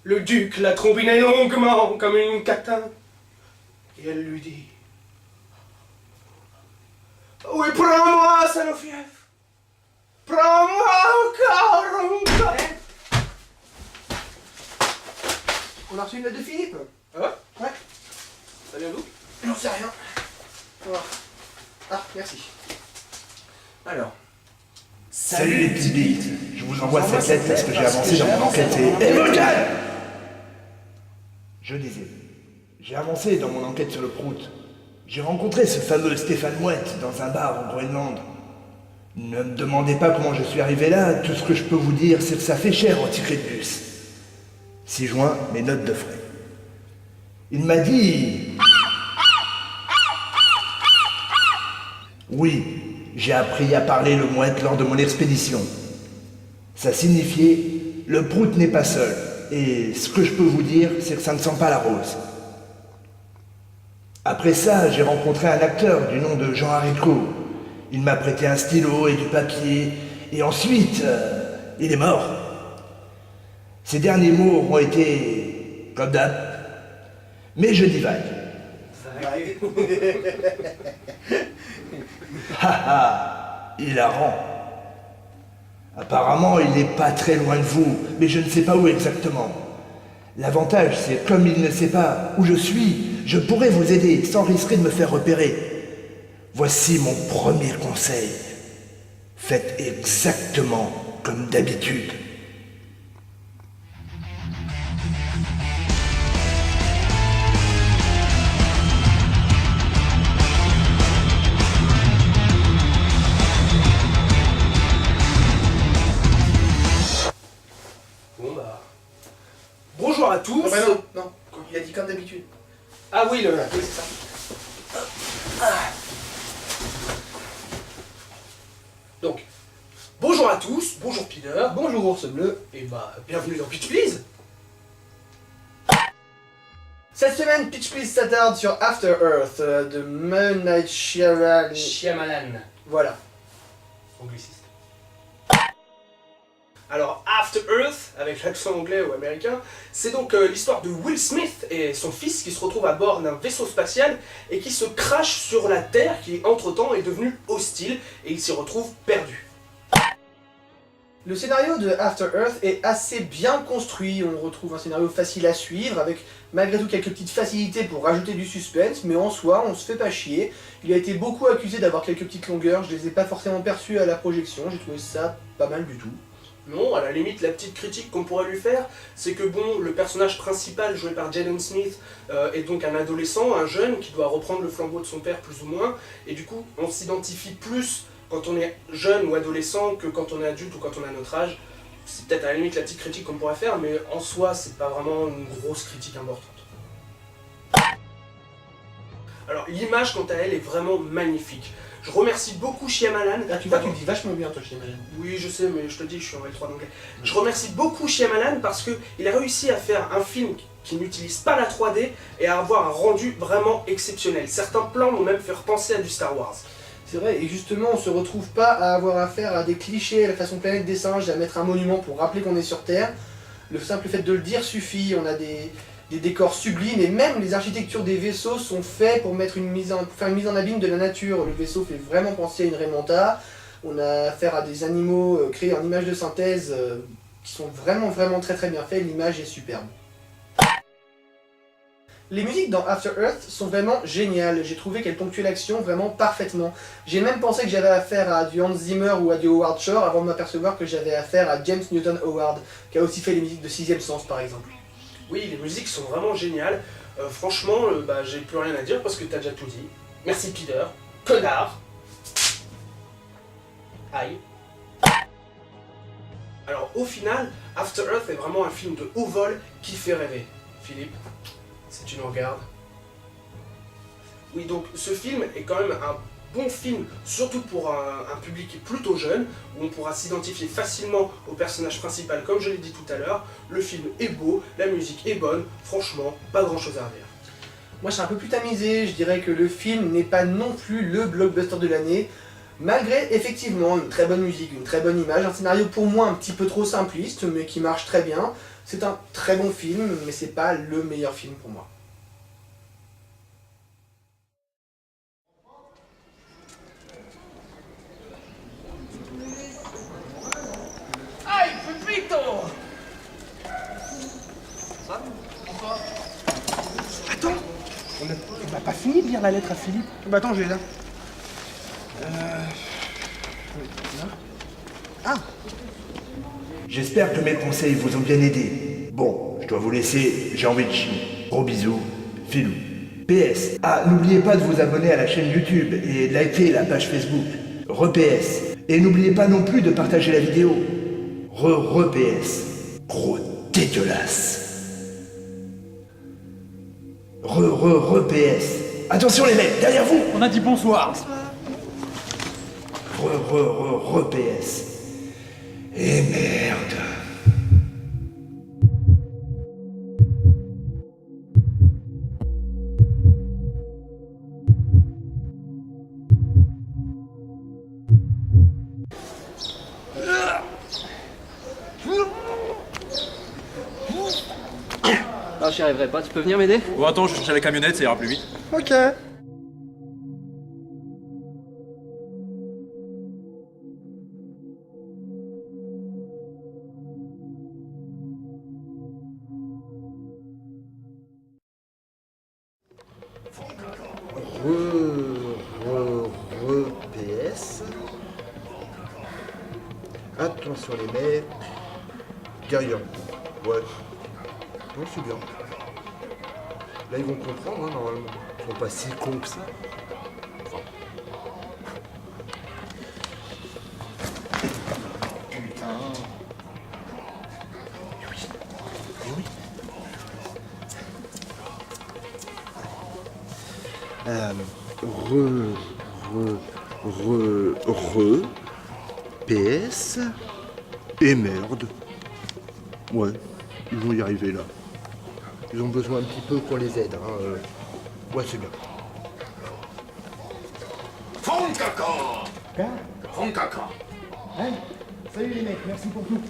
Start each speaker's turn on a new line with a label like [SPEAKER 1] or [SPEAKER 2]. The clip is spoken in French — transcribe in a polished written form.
[SPEAKER 1] Le duc la trombinait longuement comme une catin. Et elle lui dit: oui, prends-moi, Salofiev. Prends-moi encore.
[SPEAKER 2] On a reçu une lettre de Philippe.
[SPEAKER 1] Ah ouais?
[SPEAKER 2] Ouais.
[SPEAKER 1] Ça vient d'où?
[SPEAKER 2] J'en sais rien. On va voir. Ah, merci. Alors.
[SPEAKER 3] Salut les petits bites. Je vous envoie cette lettre parce que j'ai avancé dans mon enquête et... calme. Je disais, j'ai avancé dans mon enquête sur le prout. J'ai rencontré ce fameux Stéphane Mouette dans un bar au Groenland. Ne me demandez pas comment je suis arrivé là, tout ce que je peux vous dire, c'est que ça fait cher en ticket de bus. 6 juin, mes notes de frais. Il m'a dit... Oui, j'ai appris à parler le mouette lors de mon expédition. Ça signifiait, le prout n'est pas seul. Et ce que je peux vous dire, c'est que ça ne sent pas la rose. Après ça, j'ai rencontré un acteur du nom de Jean Haricot. Il m'a prêté un stylo et du papier. Et ensuite, il est mort. Ses derniers mots ont été comme d'hab. Mais je divague. Haha, hilarant. Apparemment, il n'est pas très loin de vous, mais je ne sais pas où exactement. L'avantage, c'est comme il ne sait pas où je suis, je pourrais vous aider sans risquer de me faire repérer. Voici mon premier conseil. Faites exactement comme d'habitude.
[SPEAKER 1] Bon bah... Bonjour à tous.
[SPEAKER 2] Ah bah non, non. Il a dit comme d'habitude.
[SPEAKER 1] Ah oui, oui, c'est ça. Donc, bonjour à tous, bonjour Peter, bonjour Ours Bleu, et bah, bienvenue dans Pitch Please.
[SPEAKER 2] Cette semaine, Pitch Please s'attarde sur After Earth de M. Night Shyamalan.
[SPEAKER 1] Shyamalan.
[SPEAKER 2] Voilà.
[SPEAKER 1] Angliciste. Alors, After Earth, avec l'accent anglais ou américain, c'est donc l'histoire de Will Smith et son fils qui se retrouvent à bord d'un vaisseau spatial et qui se crachent sur la Terre qui, entre-temps, est devenue hostile et ils s'y retrouvent perdus.
[SPEAKER 2] Le scénario de After Earth est assez bien construit, on retrouve un scénario facile à suivre, avec malgré tout quelques petites facilités pour rajouter du suspense, mais en soi, on se fait pas chier. Il a été beaucoup accusé d'avoir quelques petites longueurs, je les ai pas forcément perçues à la projection, j'ai trouvé ça pas mal du tout.
[SPEAKER 1] Non, à la limite, la petite critique qu'on pourrait lui faire, c'est que bon, le personnage principal joué par Jaden Smith est donc un adolescent, un jeune qui doit reprendre le flambeau de son père plus ou moins, et du coup, on s'identifie plus quand on est jeune ou adolescent que quand on est adulte ou quand on a notre âge. C'est peut-être à la limite la petite critique qu'on pourrait faire, mais en soi, c'est pas vraiment une grosse critique importante. Alors, l'image, quant à elle, est vraiment magnifique. Je remercie beaucoup Shyamalan.
[SPEAKER 2] Là, tu vois, tu le dis vachement bien, toi, Shyamalan.
[SPEAKER 1] Oui, je sais, mais je te dis, je suis en L3 d'anglais. Je remercie beaucoup Shyamalan parce qu'il a réussi à faire un film qui n'utilise pas la 3D et à avoir un rendu vraiment exceptionnel. Certains plans m'ont même fait repenser à du Star Wars.
[SPEAKER 2] C'est vrai, et justement, on se retrouve pas à avoir affaire à des clichés à la façon Planète des Singes, à mettre un monument pour rappeler qu'on est sur Terre. Le simple fait de le dire suffit, on a des décors sublimes, et même les architectures des vaisseaux sont faits pour faire une mise en abîme de la nature. Le vaisseau fait vraiment penser à une Raymanta. On a affaire à des animaux créés en images de synthèse qui sont vraiment très bien faits, l'image est superbe. Les musiques dans After Earth sont vraiment géniales, j'ai trouvé qu'elles ponctuaient l'action vraiment parfaitement. J'ai même pensé que j'avais affaire à du Hans Zimmer ou à du Howard Shore avant de m'apercevoir que j'avais affaire à James Newton Howard, qui a aussi fait les musiques de Sixième Sens par exemple.
[SPEAKER 1] Oui, les musiques sont vraiment géniales. Franchement, bah, j'ai plus rien à dire parce que t'as déjà tout dit. Merci Peter. Connard. Aïe. Alors au final, After Earth est vraiment un film de haut vol qui fait rêver. Philippe, si tu nous regardes. Oui, donc ce film est quand même un bon film, surtout pour un public plutôt jeune, où on pourra s'identifier facilement au personnage principal, comme je l'ai dit tout à l'heure. Le film est beau, la musique est bonne, franchement, pas grand chose à redire.
[SPEAKER 2] Moi je suis un peu plus tamisé, je dirais que le film n'est pas non plus le blockbuster de l'année. Malgré effectivement une très bonne musique, une très bonne image, un scénario pour moi un petit peu trop simpliste, mais qui marche très bien. C'est un très bon film, mais c'est pas le meilleur film pour moi.
[SPEAKER 1] Aïe, Pepito!
[SPEAKER 4] Attends, on n'a pas fini de lire la lettre à Philippe. Bah attends, je l'ai là. Ah,
[SPEAKER 3] J'espère que mes conseils vous ont bien aidé. Bon, je dois vous laisser, j'ai envie de chier. Gros bisous, Philou. PS. Ah, n'oubliez pas de vous abonner à la chaîne YouTube et de liker la page Facebook. PS. Et n'oubliez pas non plus de partager la vidéo. PS. Gros dégueulasse. PS. Attention les mecs, derrière vous.
[SPEAKER 5] On a dit bonsoir.
[SPEAKER 3] PS. Et merde.
[SPEAKER 6] Ah, j'y arriverai pas, tu peux venir m'aider?
[SPEAKER 5] Bon, attends, je cherche la camionnette, ça ira plus vite.
[SPEAKER 4] ok.
[SPEAKER 7] PS. Attention les mecs. Derrière. Ouais. Non, c'est bien. Là, ils vont comprendre, hein, normalement. Ils sont pas si cons que ça. Enfin. PS. Et merde. Ouais, ils vont y arriver là. Ils ont besoin un petit peu qu'on les aide. Hein. Ouais, c'est bien.
[SPEAKER 4] Salut les mecs, merci pour tout.